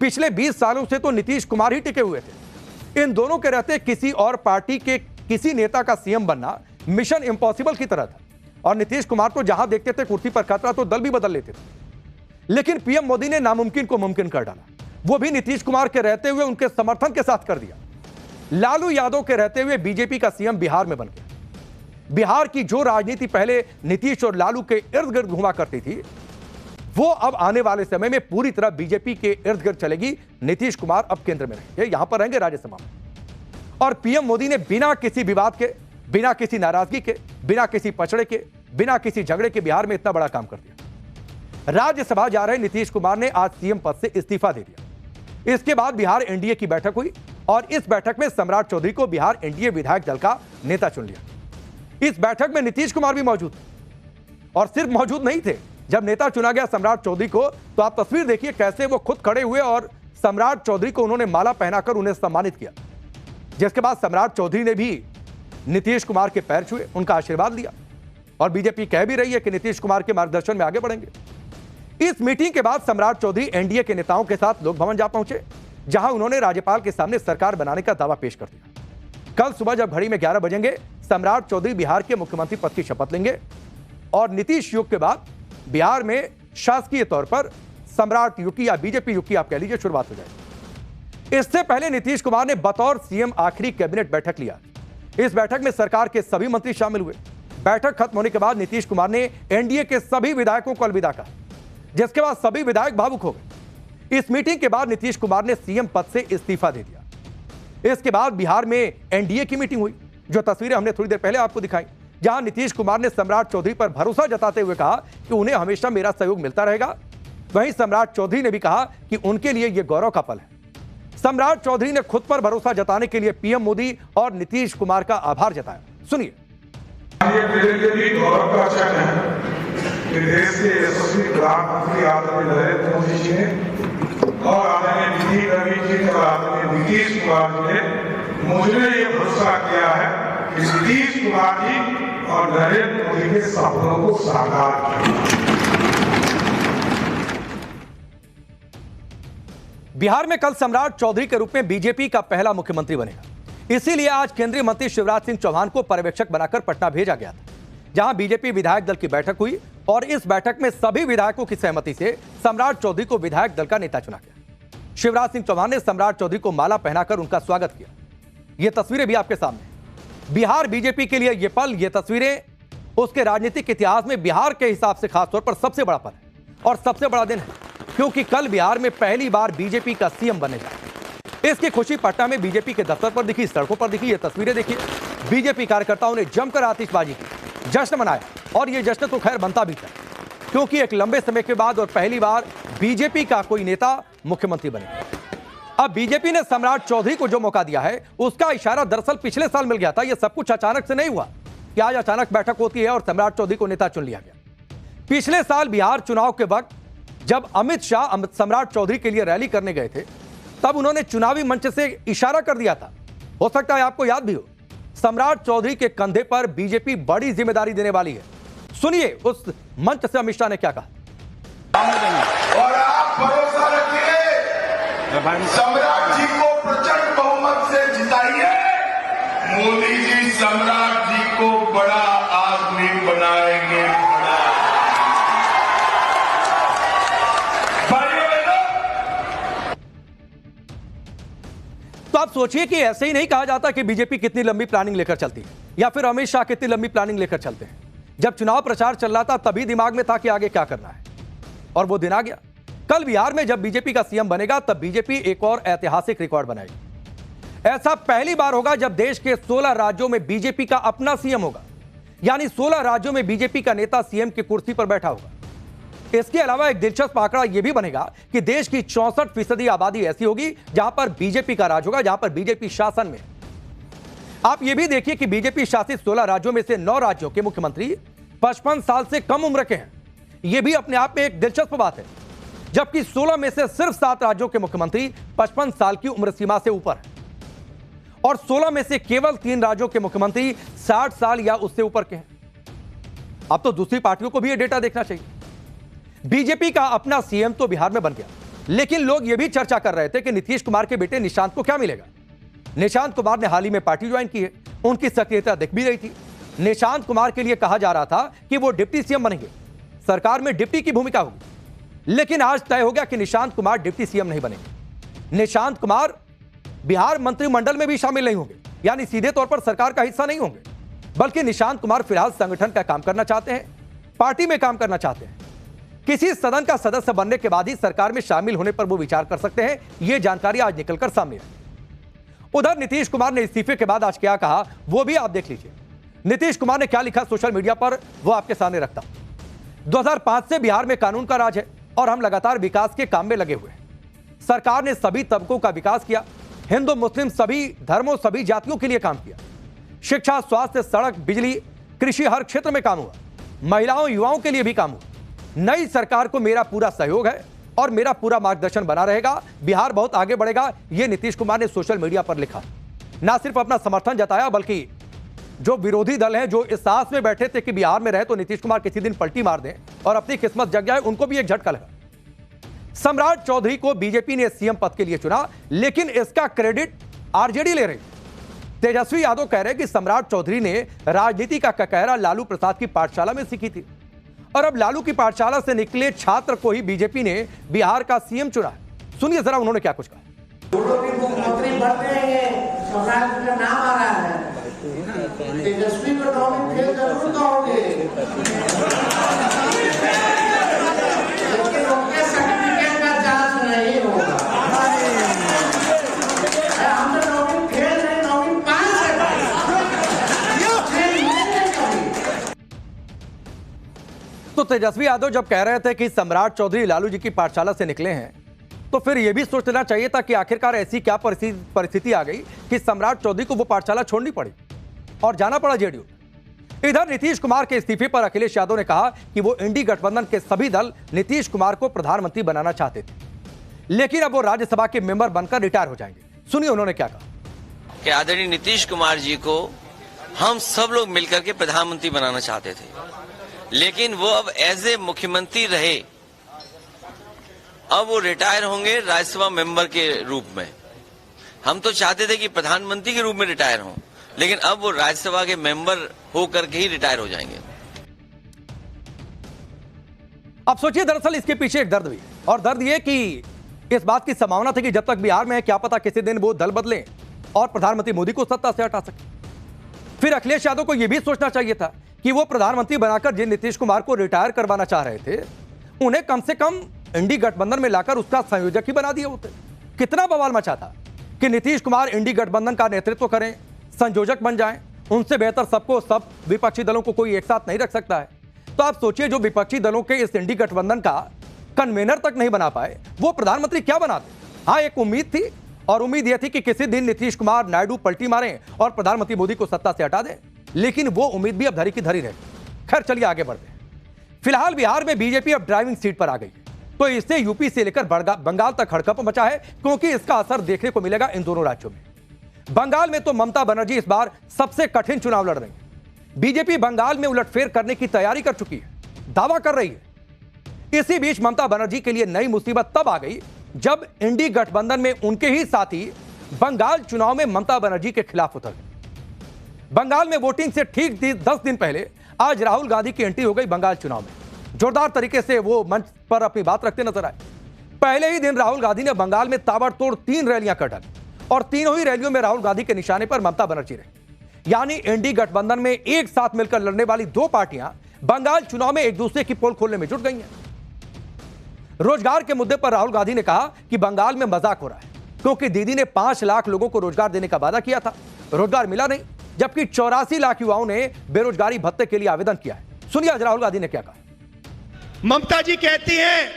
पिछले 20 सालों से तो नीतीश कुमार ही टिके हुए थे। इन दोनों के रहते किसी और पार्टी के किसी नेता का सीएम बनना मिशन इम्पॉसिबल की तरह था और नीतीश कुमार तो जहां देखते थे कुर्सी पर खतरा तो दल भी बदल लेते थे। लेकिन पीएम मोदी ने नामुमकिन को मुमकिन कर डाला, वो भी नीतीश कुमार के रहते हुए उनके समर्थन के साथ कर दिया। लालू यादव के रहते हुए बीजेपी का सीएम बिहार में बन गया। बिहार की जो राजनीति पहले नीतीश और लालू के इर्द गिर्द घुमा करती थी, वो अब आने वाले समय में पूरी तरह बीजेपी के इर्द गिर्द चलेगी। नीतीश कुमार अब केंद्र में रहेंगे, यहां पर रहेंगे राज्यसभा में। और पीएम मोदी ने बिना किसी विवाद के, बिना किसी नाराजगी के, बिना किसी पचड़े के, बिना किसी झगड़े के बिहार में इतना बड़ा काम कर दिया। राज्यसभा जा रहे नीतीश कुमार ने आज सीएम पद से इस्तीफा दे दिया। इसके बाद बिहार एनडीए की बैठक हुई और इस बैठक में सम्राट चौधरी को बिहार एनडीए विधायक दल का नेता चुन लिया। इस बैठक में नीतीश कुमार भी मौजूद थे और सिर्फ मौजूद नहीं थे। जब नेता चुना गया सम्राट चौधरी को, तो आप तस्वीर देखिए कैसे वो खुद खड़े हुए और सम्राट चौधरी को उन्होंने माला पहनाकर उन्हें सम्मानित किया। जिसके बाद सम्राट चौधरी ने भी नीतीश कुमार के पैर छुए, उनका आशीर्वाद लिया और बीजेपी कह भी रही है कि नीतीश कुमार के मार्गदर्शन में आगे बढ़ेंगे। इस मीटिंग के बाद सम्राट चौधरी एनडीए के नेताओं के साथ लोक भवन जा पहुंचे, जहां उन्होंने राज्यपाल के सामने सरकार बनाने का दावा पेश कर दिया। कल सुबह जब घड़ी में 11 बजेंगे, सम्राट चौधरी बिहार के मुख्यमंत्री पद की शपथ लेंगे और नीतीश युग के बाद बिहार में शासकीय तौर पर सम्राट युग की या बीजेपी युग की आप कह लीजिए शुरुआत हो जाएगी। इससे पहले नीतीश कुमार ने बतौर सीएम आखिरी कैबिनेट बैठक लिया। इस बैठक में सरकार के सभी मंत्री शामिल हुए। बैठक खत्म होने के बाद नीतीश कुमार ने एनडीए के सभी विधायकों को अलविदा कहा, जिसके बाद सभी विधायक भावुक हो गए। इस मीटिंग के बाद नीतीश कुमार ने सीएम पद से इस्तीफा दे दिया। इसके बाद बिहार में एनडीए की मीटिंग हुई, जो तस्वीरें हमने थोड़ी देर पहले आपको दिखाई, जहां नीतीश कुमार ने सम्राट चौधरी पर भरोसा जताते हुए कहा कि उन्हें हमेशा मेरा सहयोग मिलता रहेगा। वहीं सम्राट चौधरी ने भी कहा कि उनके लिए यह गौरव का पल है। सम्राट चौधरी ने खुद पर भरोसा जताने के लिए पीएम मोदी और नीतीश कुमार का आभार जताया। सुनिए। ये मेरे लिए भी गौरव का क्षण है कि देश के यशस्वी प्रधानमंत्री आदरणीय नरेंद्र मोदी जी ने और आदरणीय नीतीश कुमार जी ने मुझे ये भरोसा किया है कि नीतीश कुमार जी और नरेंद्र मोदी के सपनों को साकार किया। बिहार में कल सम्राट चौधरी के रूप में बीजेपी का पहला मुख्यमंत्री बनेगा। इसीलिए आज केंद्रीय मंत्री शिवराज सिंह चौहान को पर्यवेक्षक बनाकर पटना भेजा गया था, जहां बीजेपी विधायक दल की बैठक हुई और इस बैठक में सभी विधायकों की सहमति से सम्राट चौधरी को विधायक दल का नेता चुना गया। शिवराज सिंह चौहान ने सम्राट चौधरी को माला पहनाकर उनका स्वागत किया। ये तस्वीरें भी आपके सामने। बिहार बीजेपी के लिए ये पल, ये तस्वीरें उसके राजनीतिक इतिहास में बिहार के हिसाब से खासतौर पर सबसे बड़ा पल है और सबसे बड़ा दिन है, क्योंकि कल बिहार में पहली बार बीजेपी का सीएम बनेगा। इसकी खुशी पटना में बीजेपी के दफ्तर पर दिखी, सड़कों पर दिखी। ये तस्वीरें देखिए, बीजेपी कार्यकर्ताओं ने जमकर आतिशबाजी की, जश्न मनाया और ये जश्न तो खैर बनता भी था, क्योंकि एक लंबे समय के बाद और पहली बार बीजेपी का कोई नेता मुख्यमंत्री बने। अब बीजेपी ने सम्राट चौधरी को जो मौका दिया है, उसका इशारा दरअसल पिछले साल मिल गया था। यह सब कुछ अचानक से नहीं हुआ कि आज अचानक बैठक होती है और सम्राट चौधरी को नेता चुन लिया गया। पिछले साल बिहार चुनाव के वक्त जब अमित शाह सम्राट चौधरी के लिए रैली करने गए थे, तब उन्होंने चुनावी मंच से इशारा कर दिया था, हो सकता है आपको याद भी हो, सम्राट चौधरी के कंधे पर बीजेपी बड़ी जिम्मेदारी देने वाली है। सुनिए उस मंच से अमित शाह ने क्या कहा। और आप भरोसा रखिए, सम्राट जी को प्रचंड बहुमत से जिताइए। मोदी जी सम्राट जी को बड़ा आदमी बनाएंगे। तो आप सोचिए कि ऐसे ही नहीं कहा जाता कि बीजेपी कितनी लंबी प्लानिंग लेकर चलती है, या फिर अमित शाह कितनी लंबी प्लानिंग लेकर चलते हैं। जब चुनाव प्रचार चल रहा था तभी दिमाग में था कि आगे क्या करना है, और वो दिन आ गया। कल बिहार में जब बीजेपी का सीएम बनेगा, तब बीजेपी एक और ऐतिहासिक रिकॉर्ड बनाएगी। ऐसा पहली बार होगा जब देश के 16 राज्यों में बीजेपी का अपना सीएम होगा, यानी 16 राज्यों में बीजेपी का नेता सीएम की कुर्सी पर बैठा होगा। इसके अलावा एक दिलचस्प आंकड़ा यह भी बनेगा कि देश की 64% आबादी ऐसी होगी जहां पर बीजेपी का राज होगा, जहां पर बीजेपी शासन में। आप यह भी देखिए कि बीजेपी शासित 16 राज्यों में से 9 राज्यों के मुख्यमंत्री 55 साल से कम उम्र के हैं। यह भी अपने आप में एक दिलचस्प बात है, जबकि 16 में से सिर्फ 7 राज्यों के मुख्यमंत्री 55 साल की उम्र सीमा से ऊपर हैं और 16 में से केवल 3 राज्यों के मुख्यमंत्री 60 साल या उससे ऊपर के हैं। अब तो दूसरी पार्टियों को भी यह डेटा देखना चाहिए। बीजेपी का अपना सीएम तो बिहार में बन गया, लेकिन लोग यह भी चर्चा कर रहे थे कि नीतीश कुमार के बेटे निशांत को क्या मिलेगा। निशांत कुमार ने हाल ही में पार्टी ज्वाइन की है, उनकी सक्रियता दिख भी रही थी। निशांत कुमार के लिए कहा जा रहा था कि वो डिप्टी सीएम बनेंगे, सरकार में डिप्टी की भूमिका होगी। लेकिन आज तय हो गया कि निशांत कुमार डिप्टी सीएम नहीं बनेंगे। निशांत कुमार बिहार मंत्रिमंडल में भी शामिल नहीं होंगे, यानी सीधे तौर पर सरकार का हिस्सा नहीं होंगे, बल्कि निशांत कुमार फिलहाल संगठन का काम करना चाहते हैं, पार्टी में काम करना चाहते हैं। किसी सदन का सदस्य बनने के बाद ही सरकार में शामिल होने पर वो विचार कर सकते हैं। यह जानकारी आज निकलकर सामने आई। उधर नीतीश कुमार ने इस्तीफे के बाद आज क्या कहा वो भी आप देख लीजिए। नीतीश कुमार ने क्या लिखा सोशल मीडिया पर, वो आपके सामने रखता हूं। 2005 से बिहार में कानून का राज है और हम लगातार विकास के काम में लगे हुए हैं। सरकार ने सभी तबकों का विकास किया, हिंदू मुस्लिम सभी धर्मों सभी जातियों के लिए काम किया। शिक्षा, स्वास्थ्य, सड़क, बिजली, कृषि, हर क्षेत्र में काम हुआ। महिलाओं युवाओं के लिए भी काम हुआ। नई सरकार को मेरा पूरा सहयोग है और मेरा पूरा मार्गदर्शन बना रहेगा। बिहार बहुत आगे बढ़ेगा, यह नीतीश कुमार ने सोशल मीडिया पर लिखा। ना सिर्फ अपना समर्थन जताया, बल्कि जो विरोधी दल हैं, जो इस आस में बैठे थे कि बिहार में रहे तो नीतीश कुमार किसी दिन पलटी मार दें और अपनी किस्मत जग जाए, उनको भी एक झटका लगा। सम्राट चौधरी को बीजेपी ने सीएम पद के लिए चुना, लेकिन इसका क्रेडिट आरजेडी ले रही। तेजस्वी यादव कह रहे हैं कि सम्राट चौधरी ने राजनीति का ककहरा लालू प्रसाद की पाठशाला में सीखी थी और अब लालू की पाठशाला से निकले छात्र को ही बीजेपी ने बिहार का सीएम चुना है। सुनिए जरा उन्होंने क्या कुछ कहा। मुख्यमंत्री बन रहे हैं, सम्राट का नाम आ रहा है, तेजस्वी को नौकरी फेल जरूर कहोगे, लेकिन उनके सर्टिफिकेट का जांच नहीं होगा। हम तो नौकरी फेल नहीं, नौकरी पास है। तो तेजस्वी यादव जब कह रहे थे कि सम्राट चौधरी लालू जी की पाठशाला से निकले हैं, तो फिर यह भी सोच लेना चाहिए था कि आखिरकार ऐसी क्या परिस्थिति आ गई कि सम्राट चौधरी को वो पाठशाला छोड़नी पड़ी और जाना पड़ा जेडीयू। इधर नीतीश कुमार के इस्तीफे पर अखिलेश यादव ने कहा कि वो इंडी गठबंधन के सभी दल नीतीश कुमार को प्रधानमंत्री बनाना चाहते थे, लेकिन अब वो राज्यसभा के मेंबर बनकर रिटायर हो जाएंगे। सुनिए उन्होंने क्या कहा। कि आदरणीय नीतीश कुमार जी को हम सब लोग मिलकर के प्रधानमंत्री बनाना चाहते थे, लेकिन वो अब एज ए मुख्यमंत्री रहे, अब वो रिटायर होंगे राज्यसभा मेंबर के रूप में। हम तो चाहते थे कि प्रधानमंत्री के रूप में रिटायर हों, लेकिन अब वो राज्यसभा के मेंबर होकर के ही रिटायर हो जाएंगे। अब सोचिए, दरअसल इसके पीछे एक दर्द भी, और दर्द ये कि इस बात की संभावना थी कि जब तक बिहार में है, क्या पता किसी दिन वो दल बदले और प्रधानमंत्री मोदी को सत्ता से हटा सके। फिर अखिलेश यादव को यह भी सोचना चाहिए था कि वो प्रधानमंत्री बनाकर जिन नीतीश कुमार को रिटायर करवाना चाह रहे थे, उन्हें कम से कम इंडी गठबंधन में लाकर उसका संयोजक ही बना दिए होते। कितना बवाल मचा था कि नीतीश कुमार इंडी गठबंधन का नेतृत्व करें, संयोजक बन जाएं। उनसे बेहतर सबको सब विपक्षी दलों को कोई एक साथ नहीं रख सकता है। तो आप सोचिए, जो विपक्षी दलों के इस इंडी गठबंधन का कन्वेनर तक नहीं बना पाए, वो प्रधानमंत्री क्या बनाते। हाँ, एक उम्मीद थी, और उम्मीद यह थी कि किसी दिन नीतीश कुमार नायडू पलटी मारें और प्रधानमंत्री मोदी को सत्ता से हटा दें, लेकिन वो उम्मीद भी अब धरी की धरी रही। खैर, चलिए आगे बढ़ते हैं। फिलहाल बिहार में बीजेपी अब ड्राइविंग सीट पर आ गई है, तो इससे यूपी से लेकर बंगाल तक हड़कंप मचा है, क्योंकि इसका असर देखने को मिलेगा इन दोनों राज्यों में। बंगाल में तो ममता बनर्जी इस बार सबसे कठिन चुनाव लड़ रही है। बीजेपी बंगाल में उलटफेर करने की तैयारी कर चुकी है, दावा कर रही है। इसी बीच ममता बनर्जी के लिए नई मुसीबत तब आ गई जब इंडी गठबंधन में उनके ही साथी बंगाल चुनाव में ममता बनर्जी के खिलाफ उतर गए। बंगाल में वोटिंग से ठीक 10 दिन पहले आज राहुल गांधी की एंट्री हो गई बंगाल चुनाव में। जोरदार तरीके से वो मंच पर अपनी बात रखते नजर आए। पहले ही दिन राहुल गांधी ने बंगाल में ताबड़तोड़ 3 रैलियां कर डाली और तीनों ही रैलियों में राहुल गांधी के निशाने पर ममता बनर्जी रही। यानी इंडी गठबंधन में एक साथ मिलकर लड़ने वाली 2 पार्टियां बंगाल चुनाव में एक दूसरे की पोल खोलने में जुट गई हैं। रोजगार के मुद्दे पर राहुल गांधी ने कहा कि बंगाल में मजाक हो रहा है, क्योंकि दीदी ने 5 लाख लोगों को रोजगार देने का वादा किया था, रोजगार मिला नहीं, जबकि 84 लाख युवाओं ने बेरोजगारी भत्ते के लिए आवेदन किया है। सुनिए आज राहुल गांधी ने क्या कहा। ममता जी कहती हैं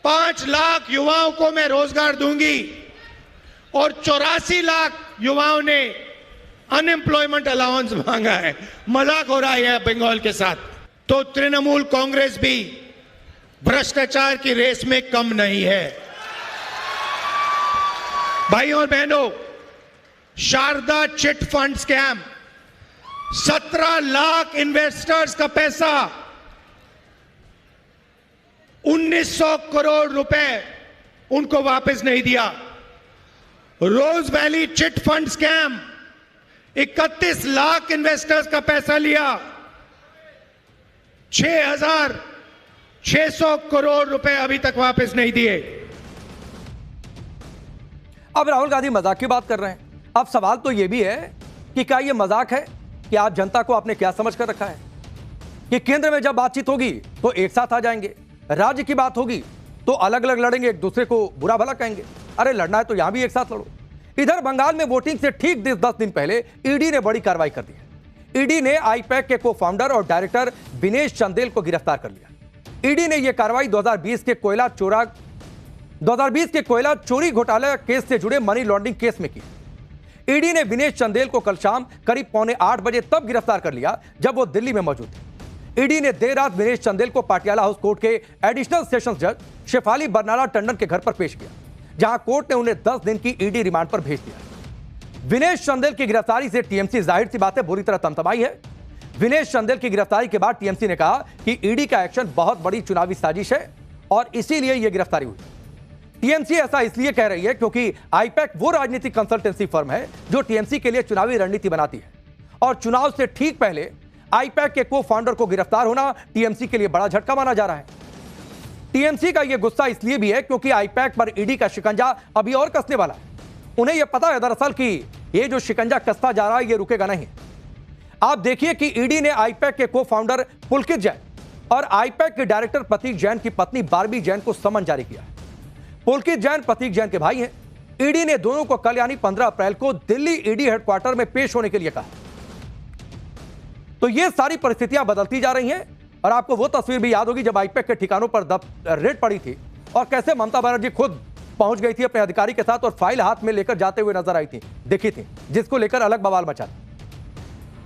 5 लाख युवाओं को मैं रोजगार दूंगी और 84 लाख युवाओं ने अनएम्प्लॉयमेंट अलाउंस मांगा है। मजाक हो रहा है बंगाल के साथ। तो तृणमूल कांग्रेस भी भ्रष्टाचार की रेस में कम नहीं है। भाइयों और बहनों, Saradha chit fund scam, 17 lakh investors का पैसा, 1900 करोड़ रुपए उनको वापस नहीं दिया। Rose Valley chit fund scam, 31 lakh investors का पैसा लिया, 6,600 करोड़ रुपए अभी तक वापस नहीं दिए। अब राहुल गांधी मजाक की बात कर रहे हैं। अब सवाल तो यह भी है कि क्या यह मजाक है कि आप जनता को आपने क्या समझ कर रखा है कि केंद्र में जब बातचीत होगी तो एक साथ आ जाएंगे, राज्य की बात होगी तो अलग अलग लड़ेंगे, एक दूसरे को बुरा भला कहेंगे। अरे लड़ना है तो यहां भी एक साथ लड़ो। इधर बंगाल में वोटिंग से ठीक 10 दिन पहले ईडी ने बड़ी कार्रवाई कर दी है। ईडी ने आईपैक के को फाउंडर और डायरेक्टर विनेश चंदेल को गिरफ्तार कर लिया। ईडी ने यह कार्रवाई 2020 के कोयला चोरी घोटाला केस से जुड़े मनी लॉन्ड्रिंग केस में की। ईडी ने विनेश चंदेल को कल शाम करीब 7:45 बजे तब गिरफ्तार कर लिया जब वो दिल्ली में मौजूद थे। ईडी ने देर रात विनेश चंदेल को पाटियाला हाउस कोर्ट के एडिशनल सेशंस जज शेफाली बरनाला टंडन के घर पर पेश किया, जहां कोर्ट ने उन्हें 10 दिन की ईडी रिमांड पर भेज दिया। विनेश चंदेल की गिरफ्तारी से टीएमसी जाहिर सी बात है बुरी तरह तमतमाई है। विनेश चंदेल की गिरफ्तारी के बाद टीएमसी ने कहा कि ईडी का एक्शन बहुत बड़ी चुनावी साजिश है और इसीलिए यह गिरफ्तारी हुई। टीएमसी ऐसा इसलिए कह रही है क्योंकि आईपैक वो राजनीतिक कंसल्टेंसी फर्म है जो टीएमसी के लिए चुनावी रणनीति बनाती है और चुनाव से ठीक पहले आईपैक के को फाउंडर को गिरफ्तार होना टीएमसी के लिए बड़ा झटका माना जा रहा है। टीएमसी का यह गुस्सा इसलिए भी है क्योंकि आईपैक पर ईडी का शिकंजा अभी और कसने वाला है। उन्हें यह पता है दरअसल कि यह जो शिकंजा कसता जा रहा है यह रुकेगा नहीं। आप देखिए कि ईडी ने आईपैक के को फाउंडर पुलकित जैन और आईपैक के डायरेक्टर प्रतीक जैन की पत्नी बारबी जैन को समन जारी किया। पुलकित जैन प्रतीक जैन के भाई हैं। ईडी ने दोनों को कल यानी 15 अप्रैल को दिल्ली ईडी हेडक्वार्टर में पेश होने के लिए कहा। तो ये सारी परिस्थितियां बदलती जा रही हैं और आपको वो तस्वीर भी याद होगी जब आईपैक के ठिकानों पर रेड पड़ी थी और कैसे ममता बनर्जी खुद पहुंच गई थी अपने अधिकारी के साथ और फाइल हाथ में लेकर जाते हुए नजर आई थी, देखी थी, जिसको लेकर अलग बवाल मचा था।